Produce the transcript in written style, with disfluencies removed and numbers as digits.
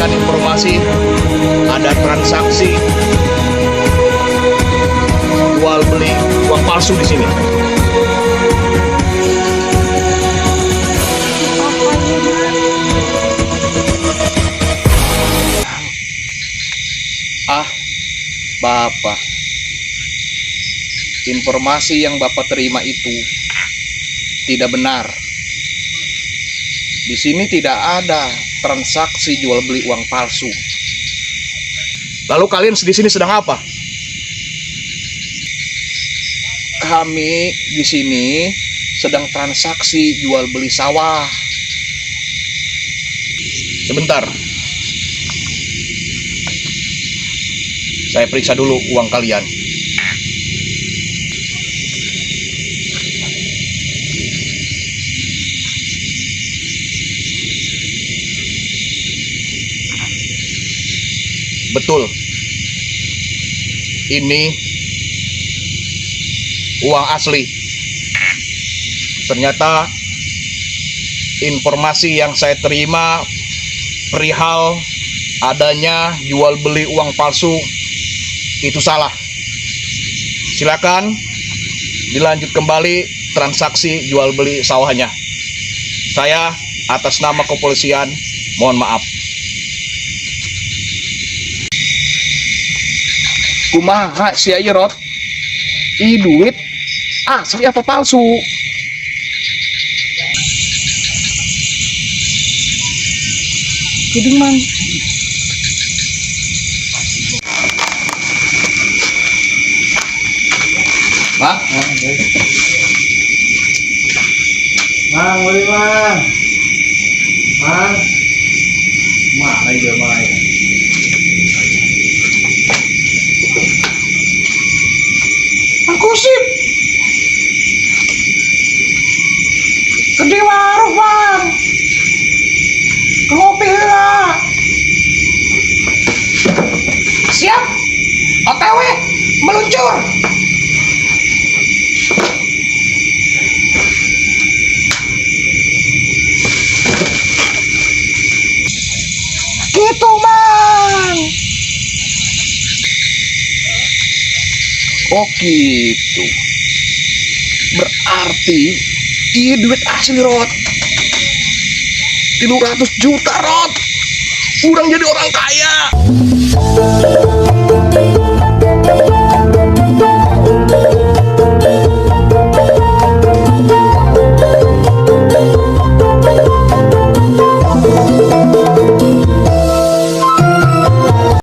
mendapatkan informasi ada transaksi jual beli uang palsu di sini. Bapak, informasi yang Bapak terima itu tidak benar. Di sini tidak ada transaksi jual beli uang palsu. Lalu kalian di sini sedang apa? Kami di sini sedang transaksi jual beli sawah. Sebentar. Saya periksa dulu uang kalian. Betul. Ini uang asli. Ternyata informasi yang saya terima perihal adanya jual beli uang palsu itu salah. Silakan dilanjut kembali transaksi jual beli sawahnya. Saya atas nama kepolisian mohon maaf. Kumaha si Ayerot? Duit asli apa palsu? Jadi mang. Pak? Mang, boleh mang. Mang. Mana dia mang? Aku sih. Gede warung bang. Kopi lah. Siap. OTW meluncur. Gitu bang. Oh gitu. Berarti iya duit asli Rod. 300 juta Rod. Urang jadi orang kaya.